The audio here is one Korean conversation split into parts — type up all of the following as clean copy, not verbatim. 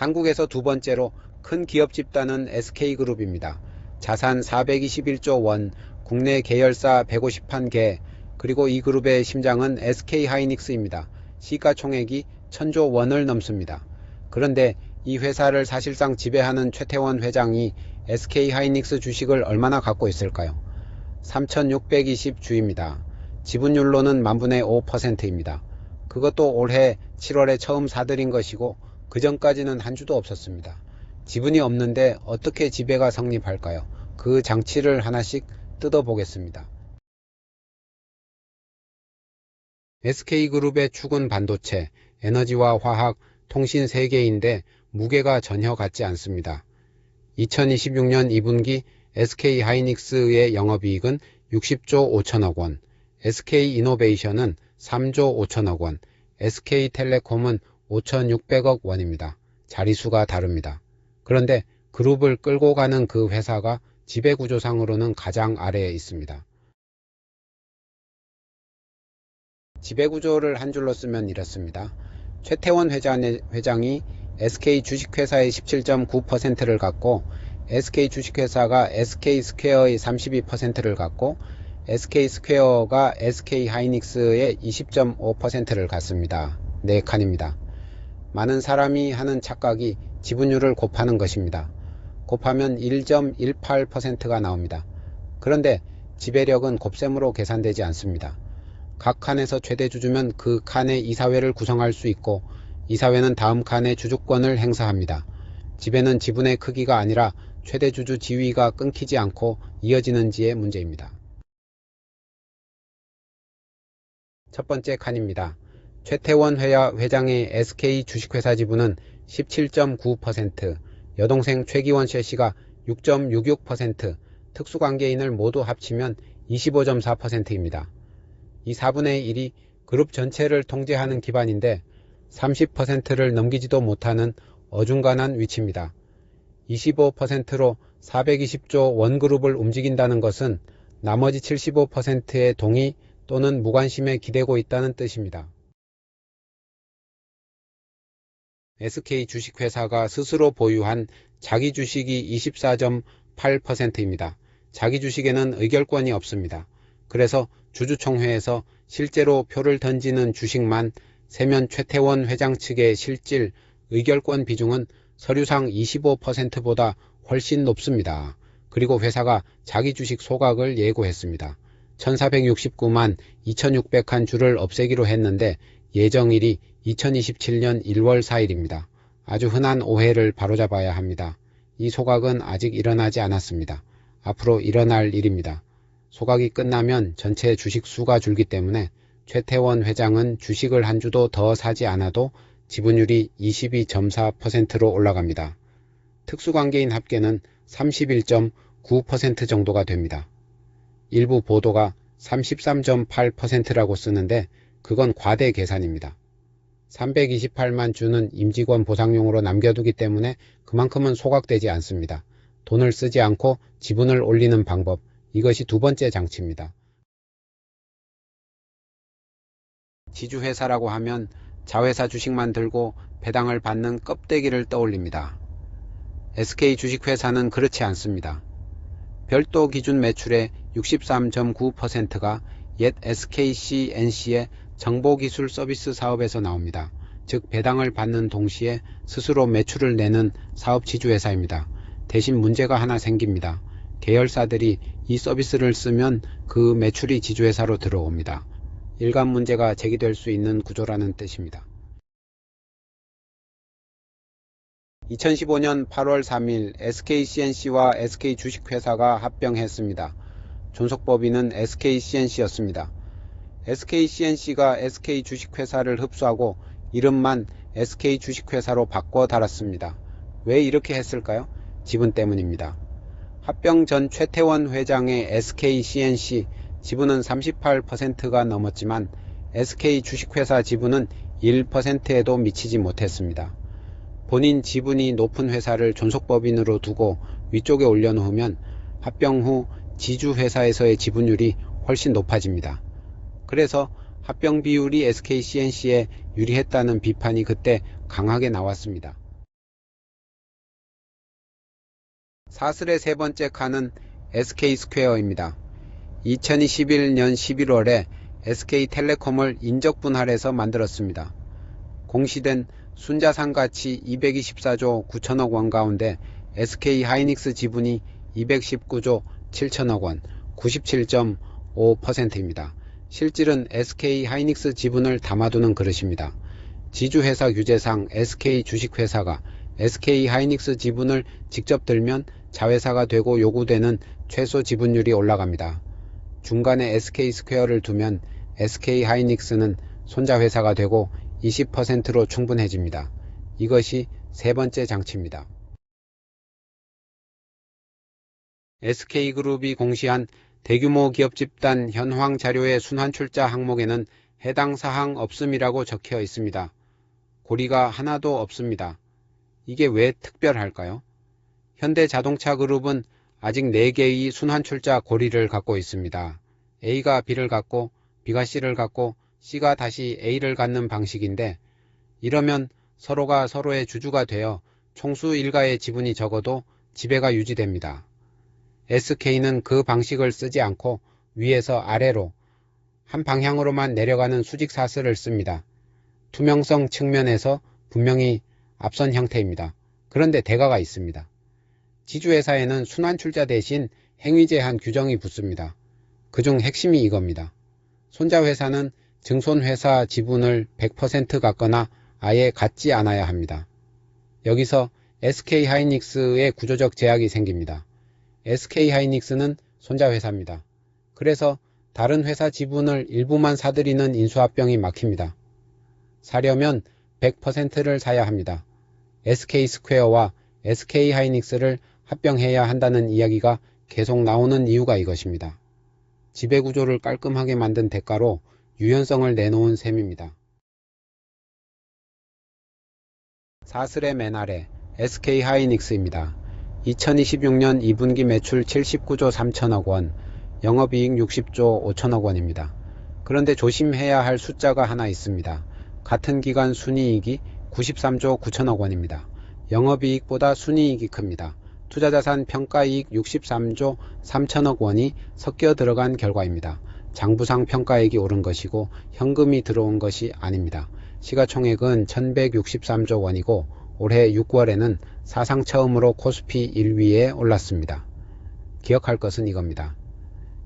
한국에서 두 번째로 큰 기업 집단은 SK그룹입니다. 자산 421조 원, 국내 계열사 151개, 그리고 이 그룹의 심장은 SK하이닉스입니다. 시가총액이 1000조 원을 넘습니다. 그런데 이 회사를 사실상 지배하는 최태원 회장이 SK하이닉스 주식을 얼마나 갖고 있을까요? 3620주입니다. 지분율로는 만분의 5%입니다. 그것도 올해 7월에 처음 사들인 것이고 그 전까지는 한 주도 없었습니다. 지분이 없는데 어떻게 지배가 성립할까요? 그 장치를 하나씩 뜯어보겠습니다. SK그룹의 축은 반도체, 에너지와 화학, 통신 3개인데 무게가 전혀 같지 않습니다. 2026년 2분기 SK하이닉스의 영업이익은 60조 5천억 원, SK이노베이션은 3조 5천억 원, SK텔레콤은 5,600억 원입니다. 자리수가 다릅니다. 그런데 그룹을 끌고 가는 그 회사가 지배구조상으로는 가장 아래에 있습니다. 지배구조를 한 줄로 쓰면 이렇습니다. 최태원 회장이 SK 주식회사의 17.9%를 갖고 SK 주식회사가 SK스퀘어의 32%를 갖고 SK스퀘어가 SK하이닉스의 20.5%를 갖습니다. 4칸입니다. 많은 사람이 하는 착각이 지분율을 곱하는 것입니다. 곱하면 1.18%가 나옵니다. 그런데 지배력은 곱셈으로 계산되지 않습니다. 각 칸에서 최대 주주면 그 칸의 이사회를 구성할 수 있고 이사회는 다음 칸의 주주권을 행사합니다. 지배는 지분의 크기가 아니라 최대 주주 지위가 끊기지 않고 이어지는지의 문제입니다. 첫 번째 칸입니다. 최태원 회장의 SK 주식회사 지분은 17.9%, 여동생 최기원 씨가 6.66%, 특수관계인을 모두 합치면 25.4%입니다. 이 4분의 1이 그룹 전체를 통제하는 기반인데 30%를 넘기지도 못하는 어중간한 위치입니다. 25%로 420조 원그룹을 움직인다는 것은 나머지 75%의 동의 또는 무관심에 기대고 있다는 뜻입니다. SK 주식회사가 스스로 보유한 자기 주식이 24.8%입니다. 자기 주식에는 의결권이 없습니다. 그래서 주주총회에서 실제로 표를 던지는 주식만 세면 최태원 회장 측의 실질 의결권 비중은 서류상 25%보다 훨씬 높습니다. 그리고 회사가 자기 주식 소각을 예고했습니다. 1469만 2600한 주를 없애기로 했는데 예정일이 2027년 1월 4일입니다. 아주 흔한 오해를 바로잡아야 합니다. 이 소각은 아직 일어나지 않았습니다. 앞으로 일어날 일입니다. 소각이 끝나면 전체 주식 수가 줄기 때문에 최태원 회장은 주식을 한 주도 더 사지 않아도 지분율이 22.4%로 올라갑니다. 특수관계인 합계는 31.9% 정도가 됩니다. 일부 보도가 33.8%라고 쓰는데 그건 과대 계산입니다. 328만 주는 임직원 보상용으로 남겨두기 때문에 그만큼은 소각되지 않습니다. 돈을 쓰지 않고 지분을 올리는 방법, 이것이 두 번째 장치입니다. 지주회사라고 하면 자회사 주식만 들고 배당을 받는 껍데기를 떠올립니다. SK 주식회사는 그렇지 않습니다. 별도 기준 매출의 63.9%가 옛 SKCNC의 정보기술 서비스 사업에서 나옵니다. 즉 배당을 받는 동시에 스스로 매출을 내는 사업 지주회사입니다. 대신 문제가 하나 생깁니다. 계열사들이 이 서비스를 쓰면 그 매출이 지주회사로 들어옵니다. 일감 문제가 제기될 수 있는 구조라는 뜻입니다. 2015년 8월 3일 SKCNC와 SK주식회사가 합병했습니다. 존속법인은 SKCNC였습니다. SKCNC가 SK주식회사를 흡수하고 이름만 SK주식회사로 바꿔 달았습니다. 왜 이렇게 했을까요? 지분 때문입니다. 합병 전 최태원 회장의 SKCNC 지분은 38%가 넘었지만 SK주식회사 지분은 1%에도 미치지 못했습니다. 본인 지분이 높은 회사를 존속법인으로 두고 위쪽에 올려놓으면 합병 후 지주회사에서의 지분율이 훨씬 높아집니다. 그래서 합병 비율이 SKCNC에 유리했다는 비판이 그때 강하게 나왔습니다. 사슬의 세 번째 칸은 SK스퀘어입니다. 2021년 11월에 SK텔레콤을 인적분할해서 만들었습니다. 공시된 순자산 가치 224조 9천억 원 가운데 SK하이닉스 지분이 219조 7천억 원, 97.5%입니다. 실질은 SK하이닉스 지분을 담아두는 그릇입니다. 지주회사 규제상 SK 주식회사가 SK하이닉스 지분을 직접 들면 자회사가 되고 요구되는 최소 지분율이 올라갑니다. 중간에 SK스퀘어를 두면 SK하이닉스는 손자회사가 되고 20%로 충분해집니다. 이것이 세 번째 장치입니다. SK그룹이 공시한 대규모 기업 집단 현황 자료의 순환출자 항목에는 해당 사항 없음이라고 적혀 있습니다. 고리가 하나도 없습니다. 이게 왜 특별할까요? 현대자동차그룹은 아직 4개의 순환출자 고리를 갖고 있습니다. A가 B를 갖고 B가 C를 갖고 C가 다시 A를 갖는 방식인데, 이러면 서로가 서로의 주주가 되어 총수 일가의 지분이 적어도 지배가 유지됩니다. SK는 그 방식을 쓰지 않고 위에서 아래로 한 방향으로만 내려가는 수직사슬을 씁니다. 투명성 측면에서 분명히 앞선 형태입니다. 그런데 대가가 있습니다. 지주회사에는 순환출자 대신 행위 제한 규정이 붙습니다. 그중 핵심이 이겁니다. 손자회사는 증손회사 지분을 100% 갖거나 아예 갖지 않아야 합니다. 여기서 SK하이닉스의 구조적 제약이 생깁니다. SK하이닉스는 손자회사입니다. 그래서 다른 회사 지분을 일부만 사들이는 인수합병이 막힙니다. 사려면 100%를 사야 합니다. SK스퀘어와 SK하이닉스를 합병해야 한다는 이야기가 계속 나오는 이유가 이것입니다. 지배구조를 깔끔하게 만든 대가로 유연성을 내놓은 셈입니다. 사슬의 맨 아래 SK하이닉스입니다. 2026년 2분기 매출 79조 3천억 원, 영업이익 60조 5천억 원입니다. 그런데 조심해야 할 숫자가 하나 있습니다. 같은 기간 순이익이 93조 9천억 원입니다. 영업이익보다 순이익이 큽니다. 투자자산 평가이익 63조 3천억 원이 섞여 들어간 결과입니다. 장부상 평가액이 오른 것이고 현금이 들어온 것이 아닙니다. 시가총액은 1163조 원이고 올해 6월에는 사상 처음으로 코스피 1위에 올랐습니다. 기억할 것은 이겁니다.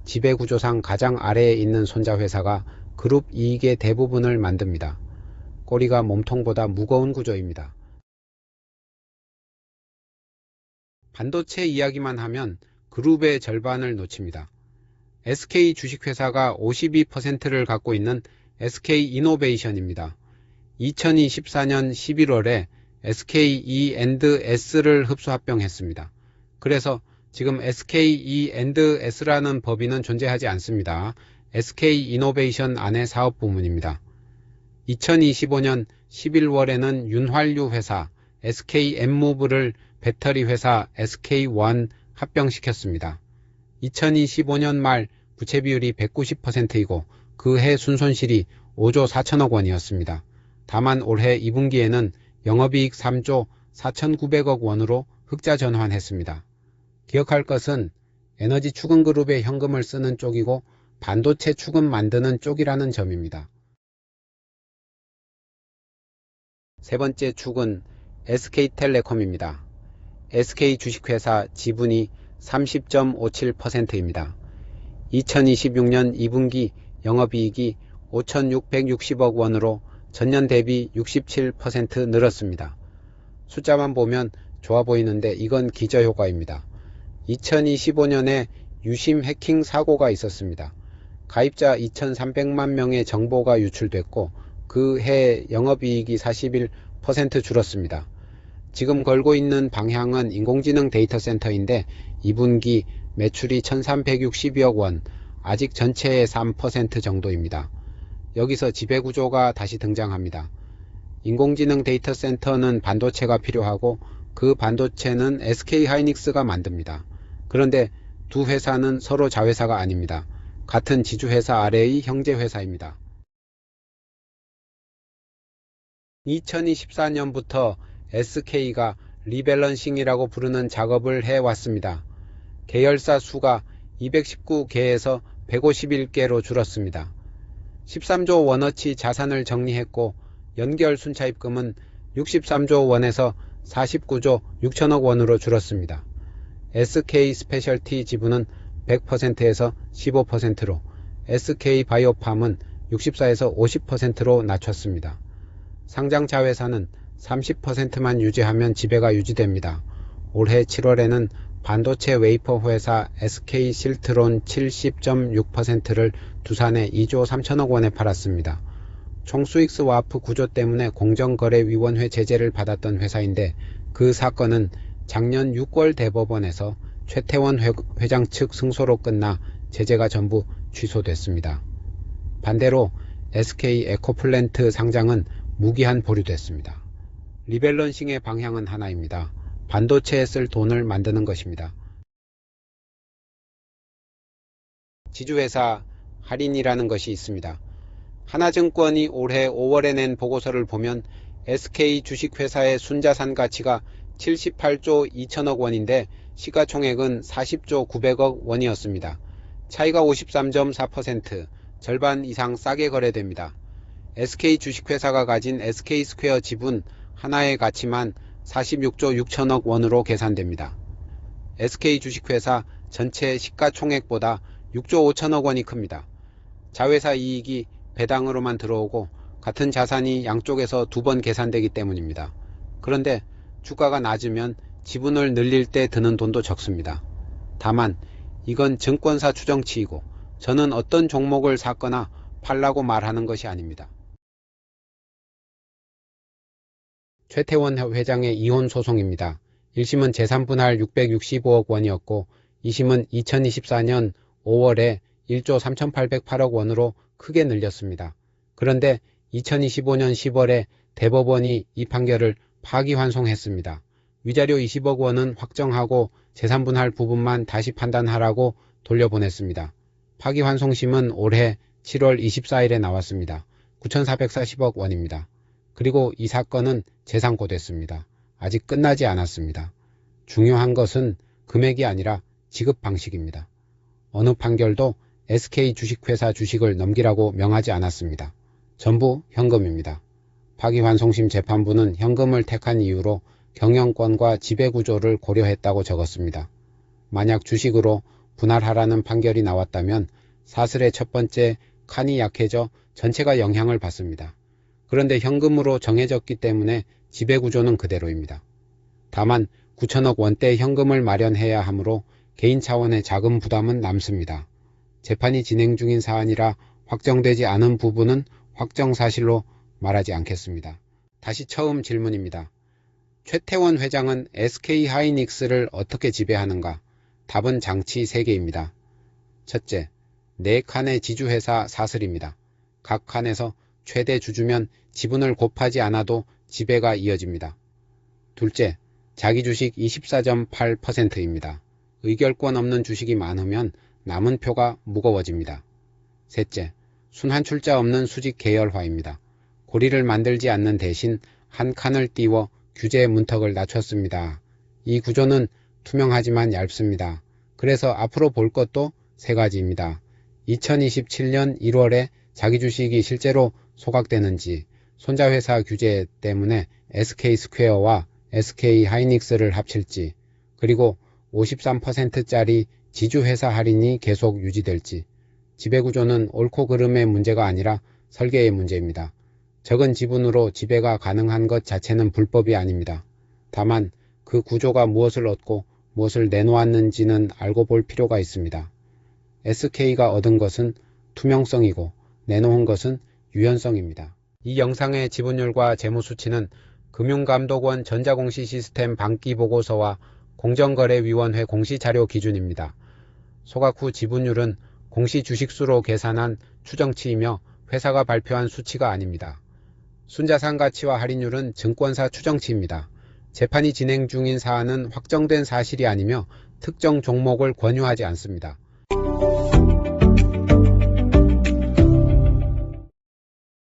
지배구조상 가장 아래에 있는 손자회사가 그룹 이익의 대부분을 만듭니다. 꼬리가 몸통보다 무거운 구조입니다. 반도체 이야기만 하면 그룹의 절반을 놓칩니다. SK 주식회사가 52%를 갖고 있는 SK이노베이션입니다. 2024년 11월에 SKE&S를 흡수 합병했습니다. 그래서 지금 SKE&S라는 법인은 존재하지 않습니다. SK이노베이션 안의 사업부문입니다. 2025년 11월에는 윤활유 회사 SK엠무브를 배터리 회사 SK1 합병시켰습니다. 2025년 말 부채 비율이 190%이고 그 해 순손실이 5조 4천억 원이었습니다. 다만 올해 2분기에는 영업이익 3조 4,900억 원으로 흑자 전환했습니다. 기억할 것은 에너지 추금그룹의 현금을 쓰는 쪽이고 반도체 추금 만드는 쪽이라는 점입니다. 세 번째 축은 SK텔레콤입니다. SK 주식회사 지분이 30.57%입니다. 2026년 2분기 영업이익이 5,660억 원으로 전년 대비 67% 늘었습니다. 숫자만 보면 좋아 보이는데 이건 기저효과입니다. 2025년에 유심 해킹 사고가 있었습니다. 가입자 2,300만 명의 정보가 유출됐고 그 해 영업이익이 41% 줄었습니다. 지금 걸고 있는 방향은 인공지능 데이터 센터인데 2분기 매출이 1,360여억 원, 아직 전체의 3% 정도입니다. 여기서 지배구조가 다시 등장합니다. 인공지능 데이터 센터는 반도체가 필요하고 그 반도체는 SK하이닉스가 만듭니다. 그런데 두 회사는 서로 자회사가 아닙니다. 같은 지주회사 아래의 형제회사입니다. 2024년부터 SK가 리밸런싱이라고 부르는 작업을 해왔습니다. 계열사 수가 219개에서 151개로 줄었습니다. 13조 원어치 자산을 정리했고 연결 순차입금은 63조 원에서 49조 6천억 원으로 줄었습니다. SK스페셜티 지분은 100%에서 15%로 SK바이오팜은 64에서 50%로 낮췄습니다. 상장 자회사는 30%만 유지하면 지배가 유지됩니다. 올해 7월에는 반도체 웨이퍼 회사 SK실트론 70.6%를 두산에 2조 3천억 원에 팔았습니다. 총수익 스와프 구조 때문에 공정거래위원회 제재를 받았던 회사인데 그 사건은 작년 6월 대법원에서 최태원 회장 측 승소로 끝나 제재가 전부 취소됐습니다. 반대로 SK 에코플랜트 상장은 무기한 보류됐습니다. 리밸런싱의 방향은 하나입니다. 반도체에 쓸 돈을 만드는 것입니다. 지주회사 할인이라는 것이 있습니다. 하나증권이 올해 5월에 낸 보고서를 보면 SK 주식회사의 순자산 가치가 78조 2천억 원인데 시가총액은 40조 900억 원이었습니다. 차이가 53.4%, 절반 이상 싸게 거래됩니다. SK 주식회사가 가진 SK스퀘어 지분 하나의 가치만 46조 6천억 원으로 계산됩니다. SK 주식회사 전체 시가총액보다 6조 5천억 원이 큽니다. 자회사 이익이 배당으로만 들어오고 같은 자산이 양쪽에서 두 번 계산되기 때문입니다. 그런데 주가가 낮으면 지분을 늘릴 때 드는 돈도 적습니다. 다만 이건 증권사 추정치이고 저는 어떤 종목을 샀거나 팔라고 말하는 것이 아닙니다. 최태원 회장의 이혼 소송입니다. 1심은 재산분할 665억 원이었고 2심은 2024년 5월에 1조 3,808억 원으로 크게 늘렸습니다. 그런데 2025년 10월에 대법원이 이 판결을 파기환송했습니다. 위자료 20억 원은 확정하고 재산분할 부분만 다시 판단하라고 돌려보냈습니다. 파기환송심은 올해 7월 24일에 나왔습니다. 9,440억 원입니다. 그리고 이 사건은 재상고됐습니다. 아직 끝나지 않았습니다. 중요한 것은 금액이 아니라 지급 방식입니다. 어느 판결도 SK 주식회사 주식을 넘기라고 명하지 않았습니다. 전부 현금입니다. 파기환송심 재판부는 현금을 택한 이유로 경영권과 지배구조를 고려했다고 적었습니다. 만약 주식으로 분할하라는 판결이 나왔다면 사슬의 첫 번째 칸이 약해져 전체가 영향을 받습니다. 그런데 현금으로 정해졌기 때문에 지배구조는 그대로입니다. 다만 9천억 원대 현금을 마련해야 하므로 개인 차원의 자금 부담은 남습니다. 재판이 진행 중인 사안이라 확정되지 않은 부분은 확정사실로 말하지 않겠습니다. 다시 처음 질문입니다. 최태원 회장은 SK하이닉스를 어떻게 지배하는가? 답은 장치 3개입니다. 첫째, 4칸의 지주회사 사슬입니다. 각 칸에서 최대 주주면 지분을 곱하지 않아도 지배가 이어집니다. 둘째, 자기 주식 24.8%입니다. 의결권 없는 주식이 많으면 남은 표가 무거워집니다. 셋째, 순환출자 없는 수직 계열화입니다. 고리를 만들지 않는 대신 한 칸을 띄워 규제 문턱을 낮췄습니다. 이 구조는 투명하지만 얇습니다. 그래서 앞으로 볼 것도 3가지입니다. 2027년 1월에 자기 주식이 실제로 소각되는지, 손자회사 규제 때문에 SK스퀘어와 SK하이닉스를 합칠지, 그리고 53%짜리 지주회사 할인이 계속 유지될지, 지배구조는 옳고 그름의 문제가 아니라 설계의 문제입니다. 적은 지분으로 지배가 가능한 것 자체는 불법이 아닙니다. 다만 그 구조가 무엇을 얻고 무엇을 내놓았는지는 알고 볼 필요가 있습니다. SK가 얻은 것은 투명성이고 내놓은 것은 유연성입니다. 이 영상의 지분율과 재무수치는 금융감독원 전자공시시스템 반기보고서와 공정거래위원회 공시자료 기준입니다. 소각 후 지분율은 공시주식수로 계산한 추정치이며 회사가 발표한 수치가 아닙니다. 순자산 가치와 할인율은 증권사 추정치입니다. 재판이 진행 중인 사안은 확정된 사실이 아니며 특정 종목을 권유하지 않습니다.